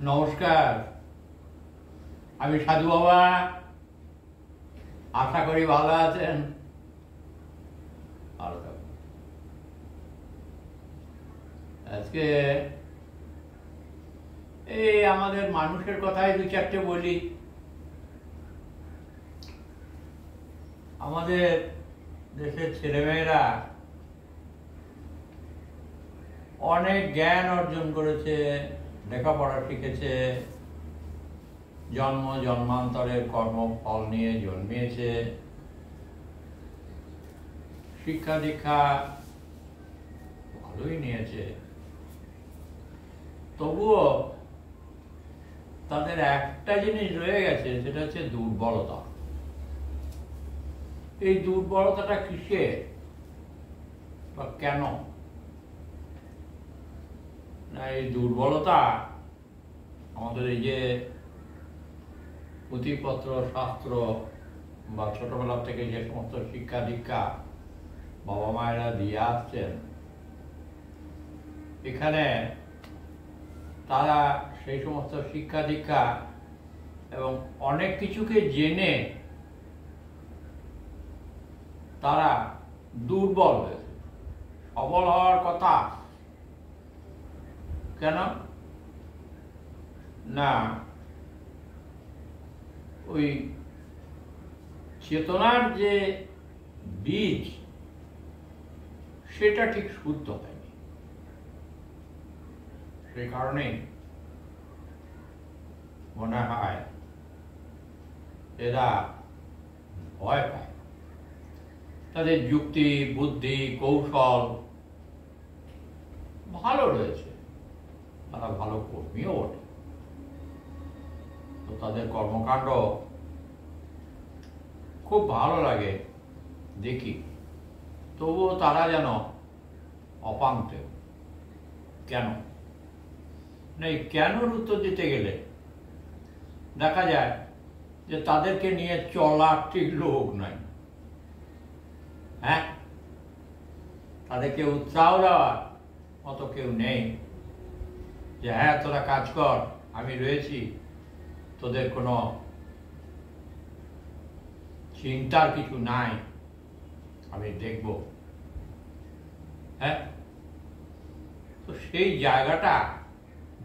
নমস্কার, আমি সাধু বাবা। আশা করি ভালো আছেন। ভালো থাকুন। আজকে এই আমাদের মানুষের কথাই দু চারটে বলি। আমাদের দেশের ছেলেমেয়েরা অনেক জ্ঞান অর্জন করেছে, লেখাপড়া শিখেছে, জন্ম জন্মান্তরের কর্মফল নিয়ে জন্মিয়েছে, শিক্ষা দীক্ষা ভালোই নিয়েছে। তবুও তাদের একটা জিনিস রয়ে গেছে, সেটা হচ্ছে দুর্বলতা। এই দুর্বলতাটা কিসের বা কেন? না, এই দুর্বলতা আমাদের এই যে পুঁথিপত্র শাস্ত্র বা ছোটবেলা থেকে যে সমস্ত শিক্ষা দীক্ষা বাবা মায়েরা দিয়ে আসছেন, এখানে তারা সেই সমস্ত শিক্ষা দীক্ষা এবং অনেক কিছুকে জেনে তারা দুর্বল হয়েছে। সবল হওয়ার কথা কেন? না, ওই চেতনার যে বীজ সেটা ঠিক শুদ্ধ হয়নি। সেই কারণেই মনে হয় এরা ভয় পায়। তাদের যুক্তি বুদ্ধি কৌশল ভালো রয়েছে, তারা ভালো কর্মীও ওঠে, তো তাদের কর্মকাণ্ড খুব ভালো লাগে দেখি। তবুও তারা যেন অপাঙ্ক্তেয়। কেন? না, এই কেনর উত্তর দিতে গেলে দেখা যায় যে তাদেরকে নিয়ে চলার ঠিক লোক নাই। হ্যাঁ, তাদেরকে উৎসাহ দেওয়ার মতো কেউ নেই যে হ্যাঁ তোরা কাজ কর, আমি রয়েছি, তোদের কোনো চিন্তার কিছু নাই, আমি দেখব। হ্যাঁ, তো সেই জায়গাটা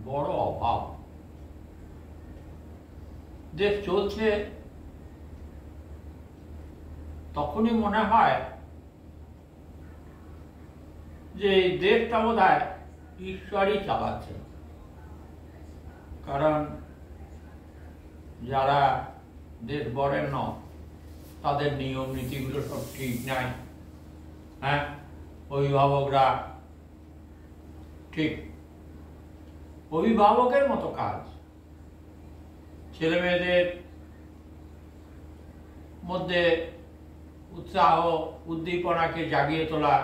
বড় অভাব। দেশ চলছে, তখনই মনে হয় যে এই দেশটা বোধহয় ঈশ্বরই চালাচ্ছে। কারণ যারা দেশ বরেণ্য তাদের নিয়ম নীতিগুলো সব ঠিক নাই। হ্যাঁ, অভিভাবকরা ঠিক অভিভাবকের মতো কাজ, ছেলে মেয়েদের মধ্যে উৎসাহ উদ্দীপনাকে জাগিয়ে তোলা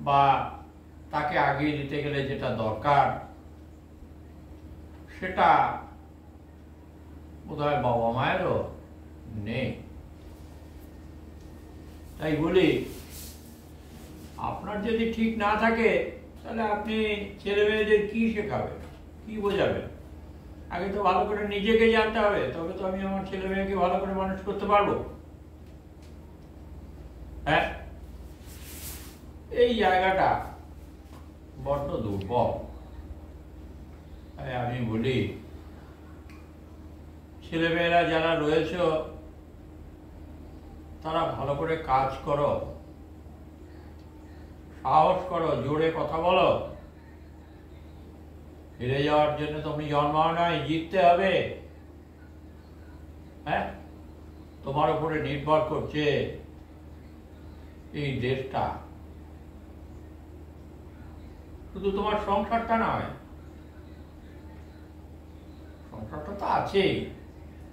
বা তাকে আগিয়ে দিতে গেলে যেটা দরকার সেটা বোধহয় বাবা মায়েরও নেই। তাই বলি, আপনার যদি ঠিক না থাকে তাহলে আপনি ছেলে মেয়েদের কি শেখাবেন, কি বোঝাবেন? আগে তো ভালো করে নিজেকে জানতে হবে, তবে তো আমি আমার ছেলে মেয়েকে ভালো করে মানুষ করতে পারবো। হ্যাঁ, এই জায়গাটা বড্ড দুর্বল। তাই আমি বলি, ছেলেমেয়েরা যারা রয়েছে তারা ভালো করে কাজ করো, সাহস করো, জোরে কথা বলো। হেরে যাওয়ার জন্য তুমি জন্মাও নাই, জিততে হবে। হ্যাঁ, তোমার উপরে নির্ভর করছে এই দেশটা। শুধু তোমার সংসারটা নয়, সংসারটা তো আছেই,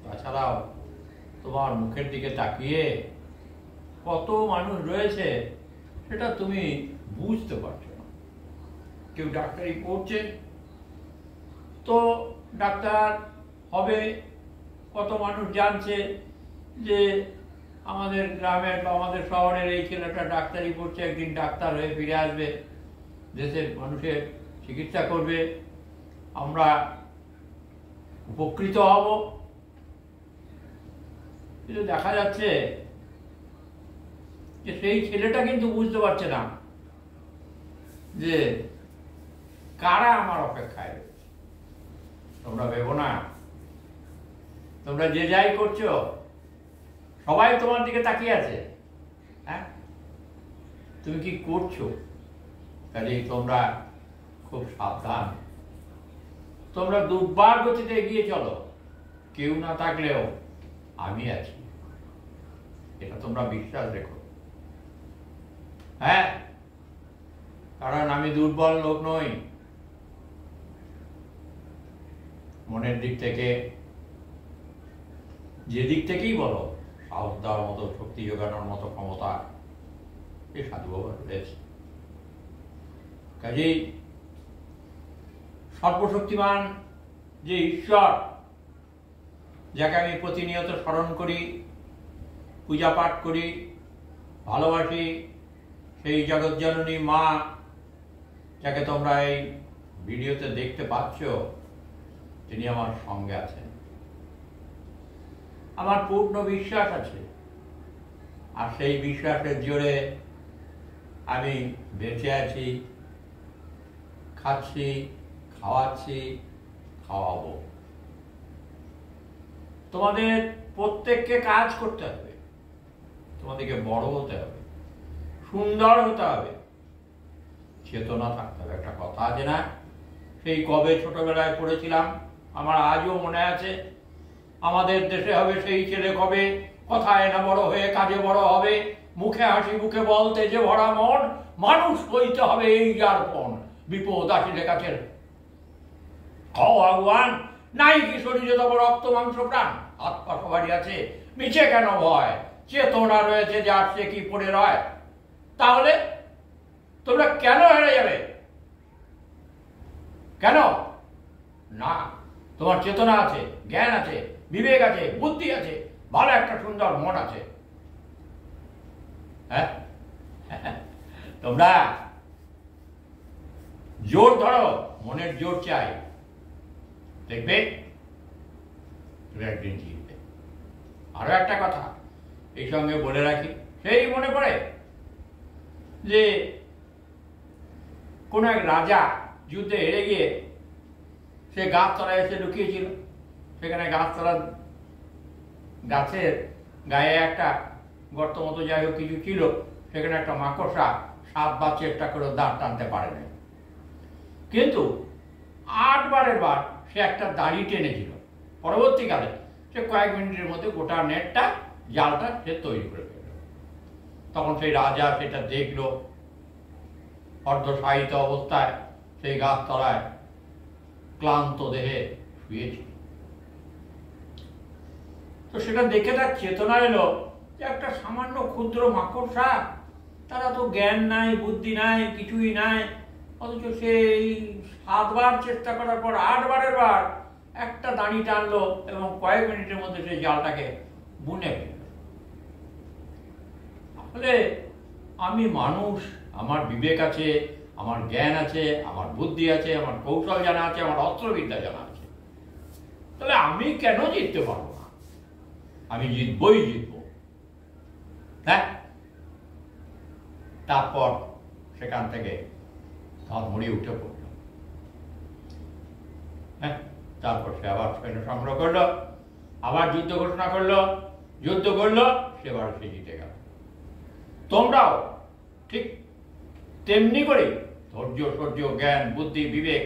তাছাড়াও তোমার মুখের দিকে তাকিয়ে কত মানুষ রয়েছে সেটা তুমি বুঝতে পারছো না। কেউ ডাক্তারি পড়ছে তো ডাক্তার হবে, কত মানুষ জানছে যে আমাদের গ্রামের বা আমাদের শহরের এই ছেলেটা ডাক্তারি পড়ছে, একদিন ডাক্তার হয়ে ফিরে আসবে, দেশের মানুষের চিকিৎসা করবে। আমরা উপকৃত হব। কিন্তু দেখা যাচ্ছে যে সেই ছেলেটা কিন্তু বুঝতে পারছে না যে কারা আমার অপেক্ষায় রয়েছে। তোমরা ভেবো না, তোমরা যে যাই করছো সবাই তোমার দিকে তাকিয়ে আছে। হ্যাঁ, তুমি কি করছো? কাজেই তোমরা খুব সাবধান, তোমরা দুর্বার গতিতে এগিয়ে চলো। কেউ না থাকলেও আমি আছি, এটা তোমরা বিশ্বাস রেখো। হ্যাঁ, কারণ আমি দুর্বল লোক নই। মনের দিক থেকে, যে দিক থেকেই বলো, সাহস দেওয়ার মতো, শক্তি যোগানোর মতো ক্ষমতা এই সাধু বাবার রয়েছে। কাজেই সর্বশক্তিমান যে ঈশ্বর, যাকে আমি প্রতিনিয়ত স্মরণ করি, পূজা পাঠ করি, ভালোবাসি, সেই জগৎজননী মা, যাকে তোমরা এই ভিডিওতে দেখতে পাচ্ছ, তিনি আমার সঙ্গে আছেন। আমার পূর্ণ বিশ্বাস আছে, আর সেই বিশ্বাসের জোরে আমি বেঁচে আছি, খাচ্ছি, খাওয়াচ্ছি, খাওয়াবো। তোমাদের প্রত্যেককে কাজ করতে হবে, তোমাদেরকে বড় হতে হবে, সুন্দর হতে হবে, চেতনা থাকতে হবে। একটা কথা আছে না, সেই কবে ছোটবেলায় পড়েছিলাম, আমার আজও মনে আছে, আমাদের দেশে হবে সেই ছেলে কবে, কথায় না বড় হয়ে কাজে বড় হবে, মুখে হাসি মুখে বলতে যে ভরা মন, মানুষ হইতে হবে এই যার পণ, বিপদ আসিলে কাছের ভগবান, নাই কি শরীরে তব রক্ত মাংস প্রাণ, হাত পা সবারই আছে, মিছে কেন ভয়, চেতনা রয়েছে যার সে কি পড়ে রয়। তাহলে তোমরা কেন হেরে যাবে? কেন না? তোমার চেতনা আছে, জ্ঞান আছে, বিবেক আছে, বুদ্ধি আছে, ভালো একটা সুন্দর মন আছে। হ্যাঁ, তোমরা জোর ধরো, মনের জোর চাই, দেখবে তুমি একদিন জিতবে। আরো একটা কথা এই সঙ্গে বলে রাখি, সেই মনে পড়ে যে কোন এক রাজা যুদ্ধে হেরে গিয়ে সে গাছতলায় এসে লুকিয়েছিল। সেখানে গাছতলার গাছের গায়ে একটা গর্ত মতো যাই হোক কিছু ছিল, সেখানে একটা মাকড়সা 7 বার চেষ্টা করে দাঁড় টানতে পারেনি, কিন্তু 8 বারের বার সে একটা দাড়ি টেনেছিল। পরবর্তীকালে সে কয়েক মিনিটের মধ্যে গোটা নেটটা, জালটা সে তৈরি করে ফেলল। তখন সেই রাজা সেটা দেখলো, অর্ধশায়িত অবস্থায় সেই গাছতলায় ক্লান্ত দেহে শুয়েছিল। তো সেটা দেখে তার চেতনা এলো যে একটা সামান্য ক্ষুদ্র মাকড়সা, তারা তো জ্ঞান নাই, বুদ্ধি নাই, কিছুই নাই, অথচ সেই 7 বার চেষ্টা করার পর 8 বারের বার একটা দাঁড়ি টানলো এবং কয়েক মিনিটের মধ্যে সেই জালটাকে বুনে ফেলল। আসলে আমি মানুষ, আমার বিবেক আছে, আমার জ্ঞান আছে, আমার বুদ্ধি আছে, আমার কৌশল জানা আছে, আমার অস্ত্রবিদ্যা জানা আছে, তাহলে আমি কেন জিততে পারবো না? আমি জিতবই জিতবো। হ্যাঁ, তারপর সেখান থেকে ধর্মড়ি উঠে পড়ল। হ্যাঁ, তারপর সে আবার সৈন্য সংগ্রহ করলো, আবার যুদ্ধ ঘোষণা করলো, যুদ্ধ করলো, সেবার সে জিতে গেল। তোমরাও ঠিক তেমনি করে ধৈর্য, সহ্য, জ্ঞান, বুদ্ধি, বিবেক,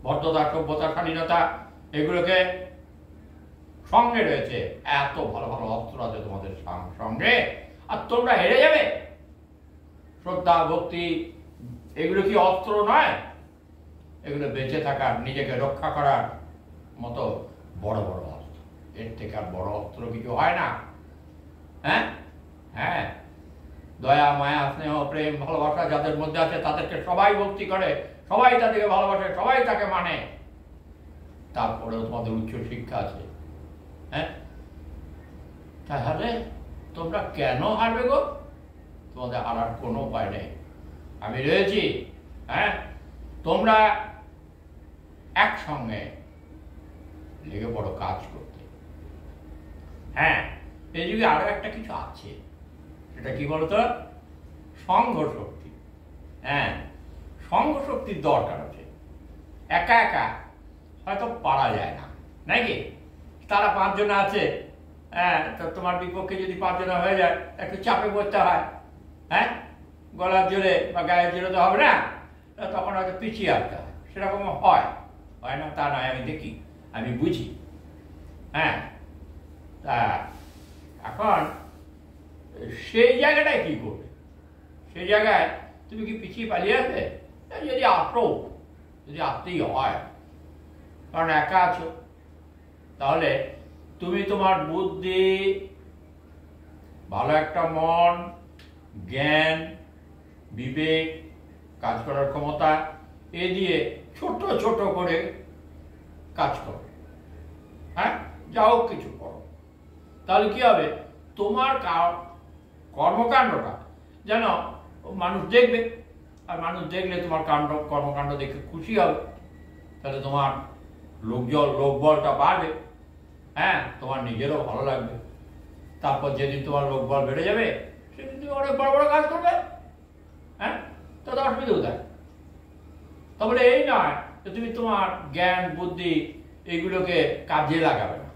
ভদ্রতা, সভ্যতা, স্বাধীনতা, এগুলোকে সঙ্গে রয়েছে। এত ভালো ভালো অস্ত্র আছে তোমাদের সঙ্গে, আর তোমরা হেরে যাবে? শ্রদ্ধা, ভক্তি, এগুলো কি অস্ত্র নয়? এগুলো বেঁচে থাকার, নিজেকে রক্ষা করার মতো বড় বড় অস্ত্র। এর থেকে আর বড় অস্ত্র কিছু হয় না। হ্যাঁ হ্যাঁ, দয়া, মায়া, স্নেহ, প্রেম, ভালোবাসা যাদের মধ্যে আছে তাদেরকে সবাই ভক্তি করে, সবাই তাদেরকে ভালোবাসে, সবাই তাকে মানে। তারপরেও তোমাদের উচ্চ শিক্ষা আছে। হ্যাঁ, তাহলে তোমরা কেন হারবে গো? তোমাদের হারার কোনো উপায় নেই, আমি রয়েছি। হ্যাঁ, তোমরা একসঙ্গে লেগে পড়ো কাজ করতে। হ্যাঁ, এই যুগে আরো একটা কিছু আছে, সেটা কি বলতো? সংঘ শক্তি। হ্যাঁ, সংঘ শক্তির দরকার আছে। একা একা হয়তো পারা যায় না, নাকি? তারা 5 জন আছে, হ্যাঁ, তো তোমার বিপক্ষে যদি 5 জন হয়ে যায় একটু চাপে পড়তে হয়। হ্যাঁ, গলার জোরে বা গায়ের জোরে তো হবে না, তখন হয়তো পিছিয়ে আসতে হয়। সেরকম হয় না তা নয়, আমি দেখি, আমি বুঝি। হ্যাঁ, তা এখন সেই জায়গাটায় কি করবে? সেই জায়গায় তুমি কি পিছিয়ে পালিয়ে আসবে? যদি আসতেই হয়, কারণ একা আছো, তাহলে তুমি তোমার বুদ্ধি, ভালো একটা মন, জ্ঞান, বিবেক, কাজ করার ক্ষমতা, এ দিয়ে ছোট ছোট করে কাজ করো। হ্যাঁ, যাও কিছু করো, তাহলে কি হবে? তোমার কর্মকাণ্ডটা যেন মানুষ দেখবে, আর মানুষ দেখলে তোমার কর্মকাণ্ড দেখে খুশি হবে, তাহলে তোমার লোকবলটা বাড়বে। হ্যাঁ, তোমার নিজেরও ভালো লাগবে। তারপর যেদিন তোমার লোকবল বেড়ে যাবে, সেদিন তুমি অনেক বড় বড় কাজ করবে। হ্যাঁ, তাতে অসুবিধা কোথায়? তাহলে এই নয় যে তুমি তোমার জ্ঞান বুদ্ধি এইগুলোকে কাজে লাগাবে না।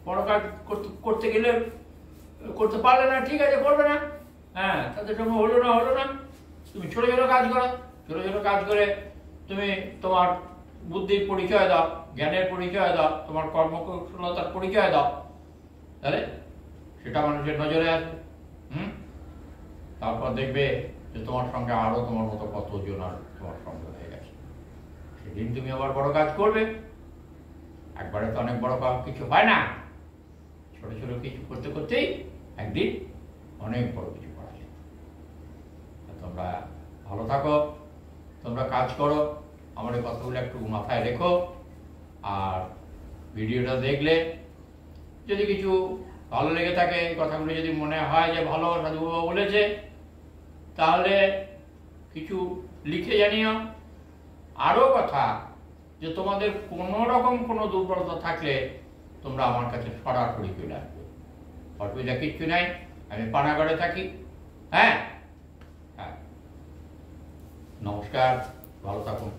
বড় কাজ করতে গেলে করতে পারলে না, ঠিক আছে, করবে না। হ্যাঁ, তাদের সঙ্গে হলো না, তুমি ছোট ছোট কাজ করো। ছোট ছোট কাজ করে তুমি তোমার বুদ্ধির পরিচয় দাও, জ্ঞানের পরিচয় দাও, তোমার কর্মকুশলতার পরিচয় দাও, তাহলে সেটা মানুষের নজরে আসবে। তারপর দেখবে যে তোমার সঙ্গে আরো তোমার মতো কতজন আর তোমার সঙ্গে হয়ে গেছে। সেদিন তুমি আবার বড় কাজ করবে। একবারে তো অনেক বড় কিছু হয় না, ছোট ছোট কিছু করতে করতেই একদিন অনেক বড় কিছু করা যায়। তোমরা ভালো থাকো, তোমরা কাজ করো, আমার এই কথাগুলো একটু মাথায় রেখো। আর ভিডিওটা দেখলে যদি কিছু ভালো লেগে থাকে, এই কথাগুলো যদি মনে হয় যে ভালো সাধুবাবা বলেছে, তাহলে কিছু লিখে জানিও। আরও কথা, যে তোমাদের কোনো রকম কোনো দুর্বলতা থাকলে তোমরা আমার কাছে সরাসরি চলে আসবে, অসুবিধা কিচ্ছু নাই। আমি পানাগড়ে থাকি। হ্যাঁ, নমস্কার, ভালো থাকুন।